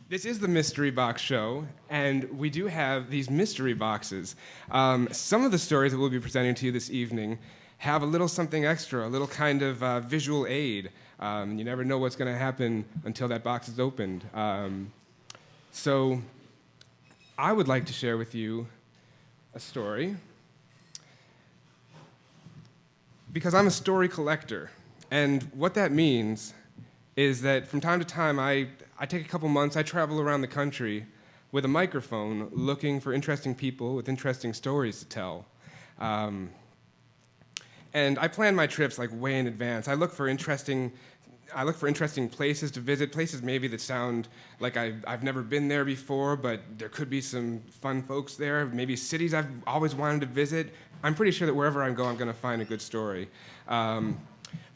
This is the Mystery Box Show, and we do have these mystery boxes. Some of the stories that we'll be presenting to you this evening have a little something extra, a little kind of visual aid. You never know what's going to happen until that box is opened. So I would like to share with you a story, because I'm a story collector. And what that means is that from time to time, I take a couple months, I travel around the country with a microphone looking for interesting people with interesting stories to tell. And I plan my trips like way in advance. I look for interesting places to visit, places maybe that sound like I've never been there before, but there could be some fun folks there, maybe cities I've always wanted to visit. I'm pretty sure that wherever I go, I'm going to find a good story.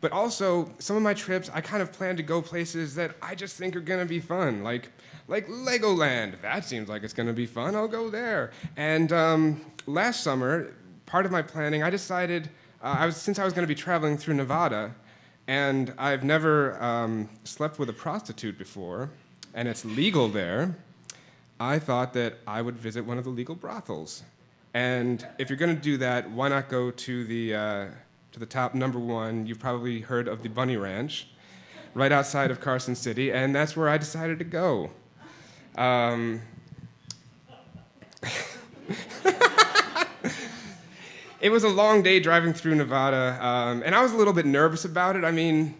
But also, some of my trips, I kind of plan to go places that I just think are going to be fun, like Legoland. That seems like it's going to be fun. I'll go there. And last summer, part of my planning, I decided, since I was going to be traveling through Nevada, and I've never slept with a prostitute before, and it's legal there, I thought that I would visit one of the legal brothels. And if you're going to do that, why not go to the top number one? You've probably heard of the Bunny Ranch, right outside of Carson City, and that's where I decided to go. It was a long day driving through Nevada, and I was a little bit nervous about it. I mean,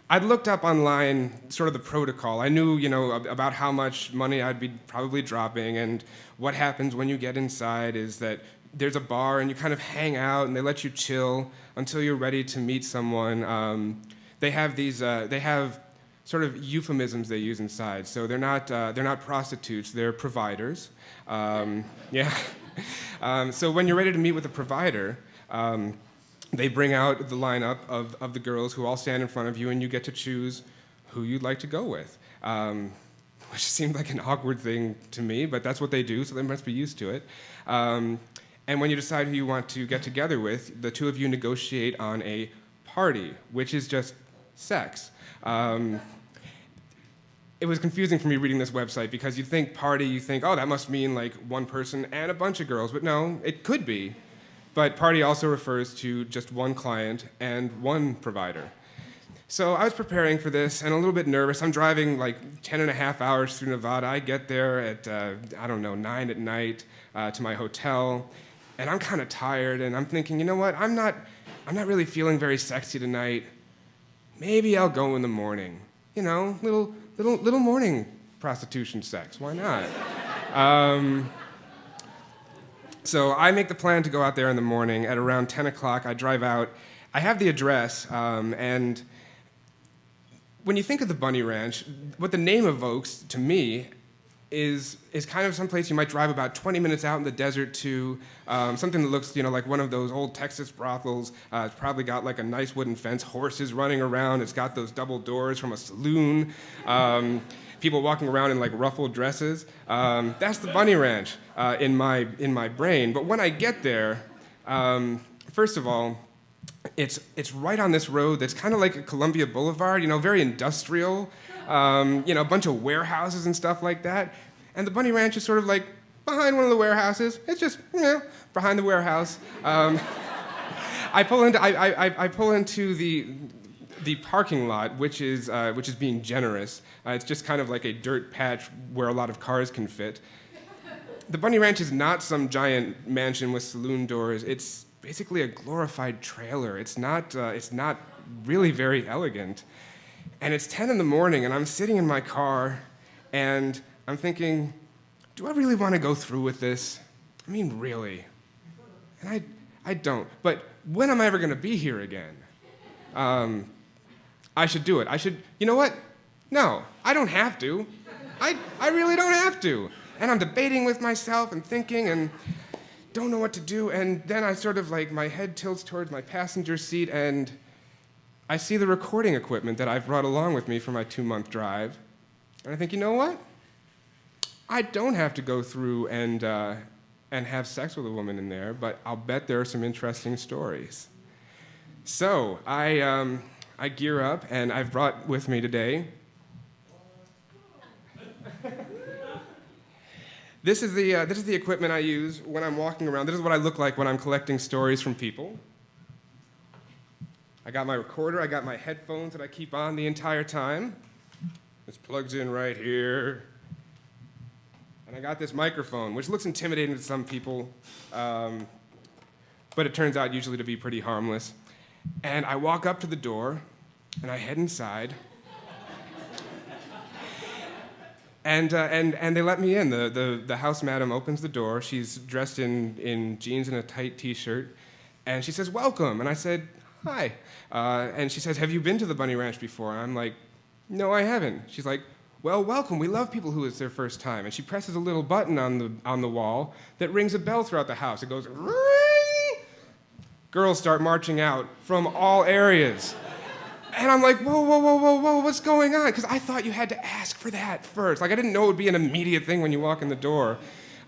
I'd looked up online sort of the protocol. I knew, about how much money I'd be probably dropping, and what happens when you get inside is that there's a bar and you kind of hang out and they let you chill until you're ready to meet someone. They have sort of euphemisms they use inside. So they're not prostitutes, they're providers. Yeah. So when you're ready to meet with a provider, they bring out the lineup of the girls who all stand in front of you, and you get to choose who you'd like to go with. Which seemed like an awkward thing to me, but that's what they do, so they must be used to it. And when you decide who you want to get together with, the two of you negotiate on a party, which is just sex. It was confusing for me reading this website, because you think party, you think, oh, that must mean like one person and a bunch of girls, but no, it could be. But party also refers to just one client and one provider. So I was preparing for this and a little bit nervous. I'm driving like 10 and a half hours through Nevada. I get there at, 9 at night to my hotel, and I'm kind of tired, and I'm thinking, you know what, I'm not really feeling very sexy tonight. Maybe I'll go in the morning. Little morning prostitution sex, why not? So I make the plan to go out there in the morning. At around 10 o'clock, I drive out. I have the address, and when you think of the Bunny Ranch, what the name evokes to me is kind of someplace you might drive about 20 minutes out in the desert to, something that looks, like one of those old Texas brothels. It's probably got like a nice wooden fence, horses running around. It's got those double doors from a saloon, people walking around in like ruffled dresses. That's the Bunny Ranch in my brain. But when I get there, first of all, it's right on this road that's kind of like a Columbia Boulevard, very industrial, a bunch of warehouses and stuff like that. And the Bunny Ranch is sort of like behind one of the warehouses. It's just, behind the warehouse. I pull into the parking lot, which is being generous. It's just kind of like a dirt patch where a lot of cars can fit. The Bunny Ranch is not some giant mansion with saloon doors. It's basically a glorified trailer. It's not really very elegant. And it's 10 in the morning, and I'm sitting in my car, and I'm thinking, do I really want to go through with this? I mean, really? And I don't. But when am I ever going to be here again? I should do it. You know what? No, I don't have to. I really don't have to. And I'm debating with myself and thinking and don't know what to do. And then I sort of my head tilts towards my passenger seat, and I see the recording equipment that I've brought along with me for my 2-month drive. And I think, you know what? I don't have to go through and have sex with a woman in there, but I'll bet there are some interesting stories. So I gear up, and I've brought with me today This is the equipment I use when I'm walking around. This is what I look like when I'm collecting stories from people. I got my recorder, I got my headphones that I keep on the entire time. This plugs in right here. And I got this microphone, which looks intimidating to some people, but it turns out usually to be pretty harmless. And I walk up to the door, and I head inside. And they let me in. The house madam opens the door. She's dressed in jeans and a tight T-shirt. And she says, "Welcome." And I said, "Hi." And she says, "Have you been to the Bunny Ranch before?" And I'm like, "No, I haven't." She's like, "Well, welcome. We love people who it's their first time." And she presses a little button on the wall that rings a bell throughout the house. It goes, "Ring!" Girls start marching out from all areas. And I'm like, whoa, whoa, whoa, whoa, whoa, what's going on? Because I thought you had to ask for that first. Like, I didn't know it would be an immediate thing when you walk in the door.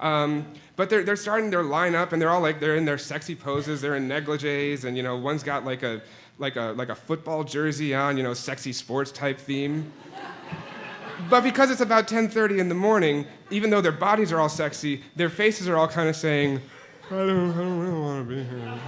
But they're starting their line up, and they're all like, they're in their sexy poses, they're in negligees, and one's got like a football jersey on, sexy sports type theme. But because it's about 10:30 in the morning, even though their bodies are all sexy, their faces are all kind of saying, I don't really want to be here.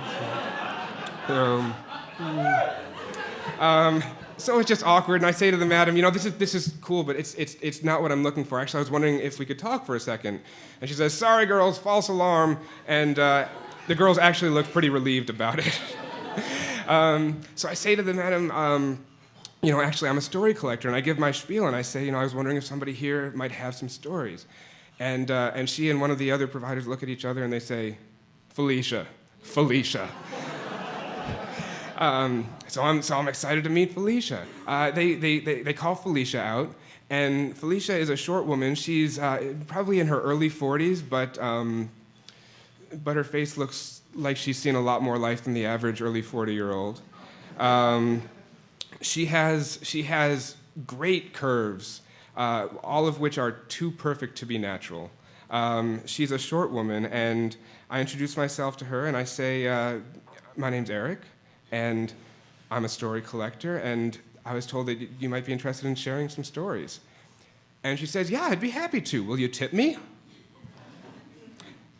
So it's just awkward, and I say to the madam, this is cool, but it's not what I'm looking for. Actually, I was wondering if we could talk for a second. And she says, "Sorry, girls, false alarm." And the girls actually look pretty relieved about it. So I say to the madam, actually, I'm a story collector, and I give my spiel, and I say, I was wondering if somebody here might have some stories. And she and one of the other providers look at each other, and they say, Felicia. So I'm excited to meet Felicia. They call Felicia out, and Felicia is a short woman. She's probably in her early 40s, but her face looks like she's seen a lot more life than the average early 40-year-old. She has great curves, all of which are too perfect to be natural. She's a short woman, and I introduce myself to her, and I say, "My name's Eric, and I'm a story collector, and I was told that you might be interested in sharing some stories." And she says, "Yeah, I'd be happy to. Will you tip me?"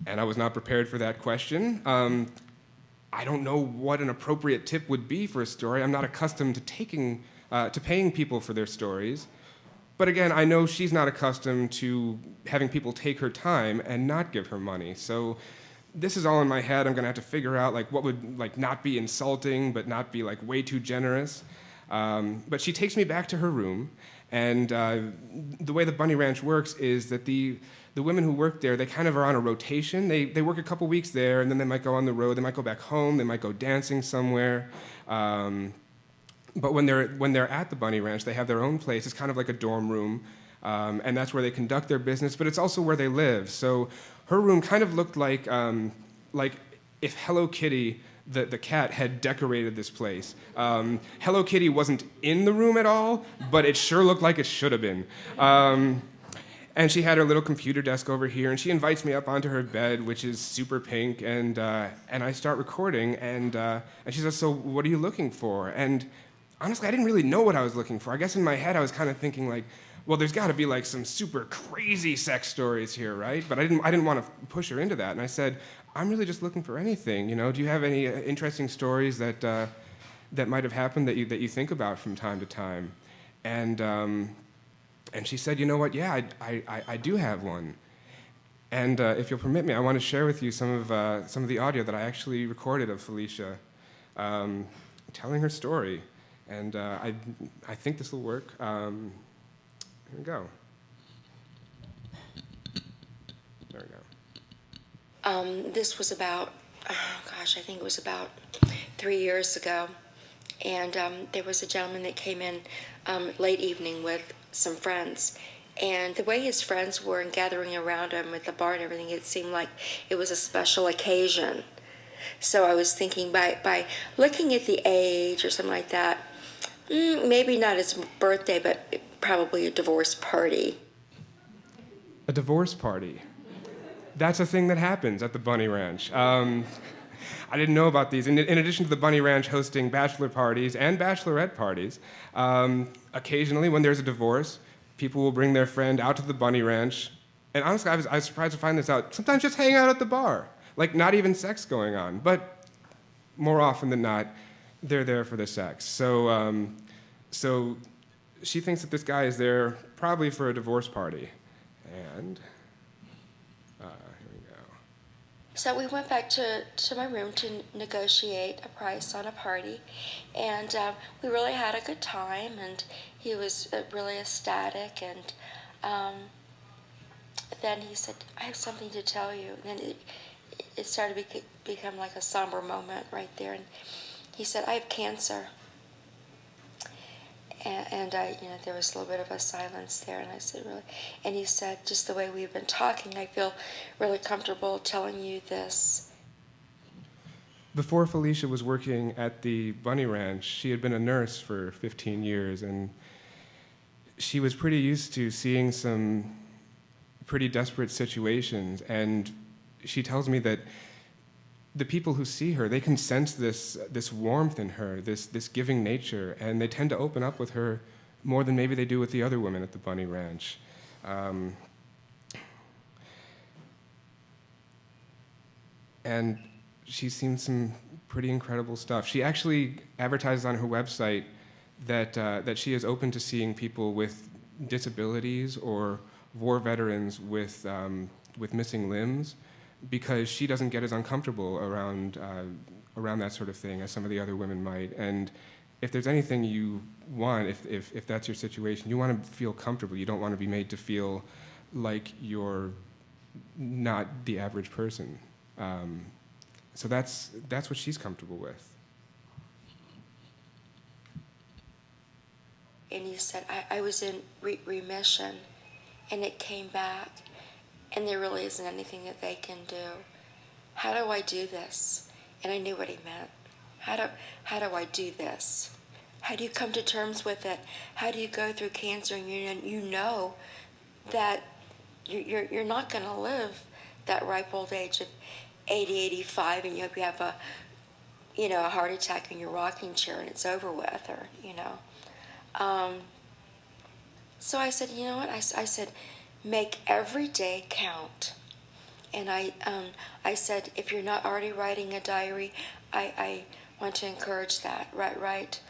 And I was not prepared for that question. I don't know what an appropriate tip would be for a story. I'm not accustomed to paying people for their stories. But again, I know she's not accustomed to having people take her time and not give her money. So this is all in my head. I'm going to have to figure out what would not be insulting, but not be way too generous. But she takes me back to her room, and the way the Bunny Ranch works is that the women who work there, they kind of are on a rotation. They work a couple weeks there, and then they might go on the road. They might go back home. They might go dancing somewhere. But when they're at the Bunny Ranch, they have their own place. It's kind of like a dorm room, and that's where they conduct their business. But it's also where they live. So her room kind of looked like if Hello Kitty, the cat, had decorated this place. Hello Kitty wasn't in the room at all, but it sure looked like it should have been. And she had her little computer desk over here, and she invites me up onto her bed, which is super pink, and I start recording, and she says, "So what are you looking for?" And honestly, I didn't really know what I was looking for. I guess in my head I was kind of thinking well, there's got to be some super crazy sex stories here, right? But I didn't want to push her into that, and I said, "I'm really just looking for anything. Do you have any interesting stories that might have happened that you think about from time to time?" And she said, "You know what? Yeah, I do have one. And if you'll permit me, I want to share with you some of the audio that I actually recorded of Felicia telling her story. And I think this will work. Here we go. There we go. This was about, I think it was about 3 years ago. And there was a gentleman that came in late evening with some friends. And the way his friends were and gathering around him at the bar and everything, it seemed like it was a special occasion. So I was thinking by looking at the age or something like that, maybe not his birthday, but probably a divorce party. A divorce party? That's a thing that happens at the Bunny Ranch. I didn't know about these. In addition to the Bunny Ranch hosting bachelor parties and bachelorette parties, occasionally when there's a divorce, people will bring their friend out to the Bunny Ranch And honestly, I was surprised to find this out. Sometimes just hang out at the bar, like not even sex going on, but more often than not, they're there for the sex. So she thinks that this guy is there probably for a divorce party. And here we go. So we went back to my room to negotiate a price on a party, and we really had a good time, and he was really ecstatic, and then he said, I have something to tell you. And then it started to become like a somber moment right there, and he said, I have cancer. And there was a little bit of a silence there, and I said, really? And he said, just the way we've been talking, I feel really comfortable telling you this. Before Felicia was working at the Bunny Ranch, she had been a nurse for 15 years, and she was pretty used to seeing some pretty desperate situations. And she tells me that the people who see her, they can sense this warmth in her, this giving nature, and they tend to open up with her more than maybe they do with the other women at the Bunny Ranch. And she's seen some pretty incredible stuff. She actually advertises on her website that she is open to seeing people with disabilities or war veterans with missing limbs, because she doesn't get as uncomfortable around that sort of thing as some of the other women might. And if there's anything you want, if that's your situation, you want to feel comfortable. You don't want to be made to feel like you're not the average person. So that's what she's comfortable with. And he said, I was in remission, and it came back, and there really isn't anything that they can do. How do I do this? And I knew what he meant. How do I do this? How do you come to terms with it? How do you go through cancer and you know that you're not going to live that ripe old age of 80, 85, and you hope you have a heart attack in your rocking chair and it's over with, or So I said, you know what? I said, make every day count. And I said, if you're not already writing a diary, I want to encourage that. Write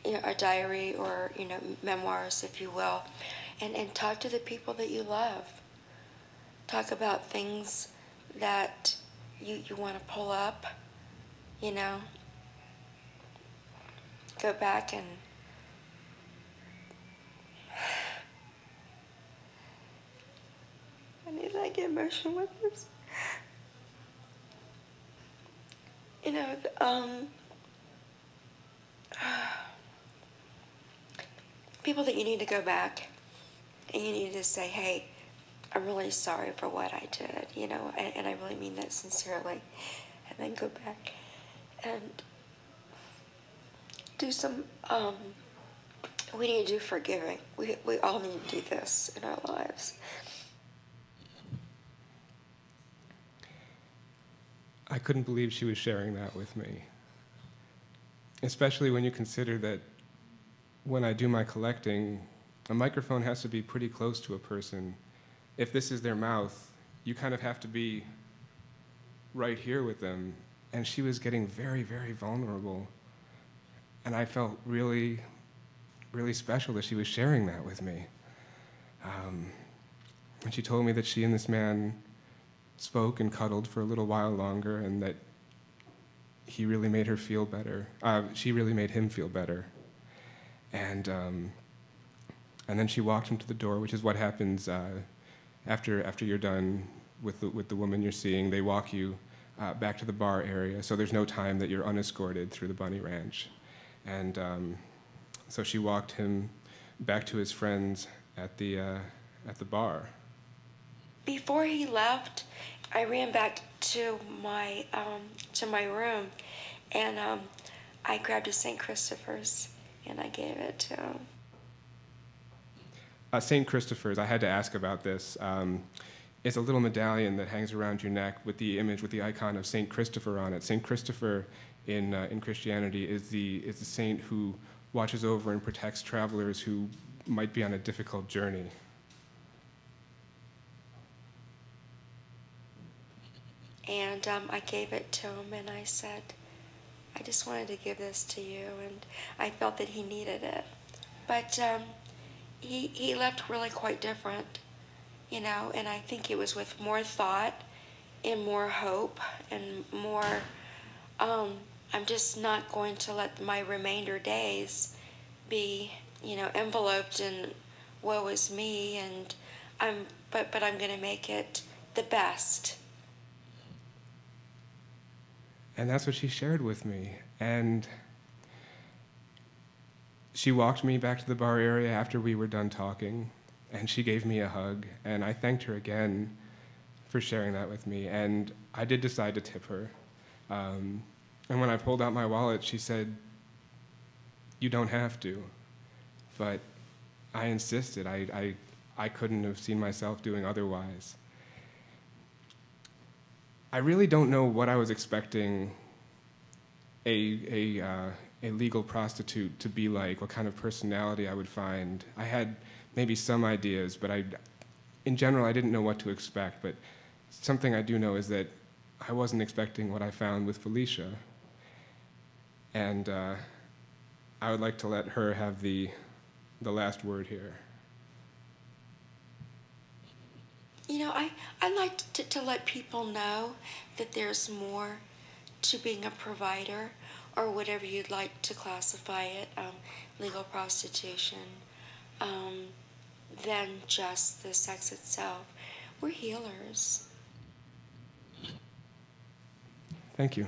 a diary, or memoirs, if you will, and talk to the people that you love. Talk about things that you want to pull up. Go back and I need to get emotional with this. People that you need to go back and you need to say, hey, I'm really sorry for what I did, and I really mean that sincerely. And then go back and do some, we need to do forgiving. We all need to do this in our lives. I couldn't believe she was sharing that with me, especially when you consider that when I do my collecting, a microphone has to be pretty close to a person. If this is their mouth, you kind of have to be right here with them. And she was getting very, very vulnerable. And I felt really, really special that she was sharing that with me. And she told me that she and this man spoke and cuddled for a little while longer, and that he really made her feel better. She really made him feel better. And then she walked him to the door, which is what happens after you're done with the woman you're seeing. They walk you back to the bar area, so there's no time that you're unescorted through the Bunny Ranch. And so she walked him back to his friends at the bar. Before he left, I ran back to my room, and I grabbed a St. Christopher's and I gave it to him. St. Christopher's, I had to ask about this. It's a little medallion that hangs around your neck with the image, with the icon of St. Christopher on it. St. Christopher in Christianity is the saint who watches over and protects travelers who might be on a difficult journey. And I gave it to him, and I said, I just wanted to give this to you, and I felt that he needed it. But he left really quite different, you know, and I think it was with more thought and more hope and more, um, I'm just not going to let my remainder days be, you know, enveloped in woe is me, and but I'm going to make it the best. And that's what she shared with me. And she walked me back to the bar area after we were done talking, and she gave me a hug, and I thanked her again for sharing that with me. And I did decide to tip her. And when I pulled out my wallet, she said, "You don't have to." But I insisted. I couldn't have seen myself doing otherwise. I really don't know what I was expecting a legal prostitute to be like, what kind of personality I would find. I had maybe some ideas, but in general, I didn't know what to expect. But something I do know is that I wasn't expecting what I found with Felicia. And I would like to let her have the last word here. You know, I like to let people know that there's more to being a provider, or whatever you'd like to classify it, legal prostitution, um, than just the sex itself. We're healers. Thank you.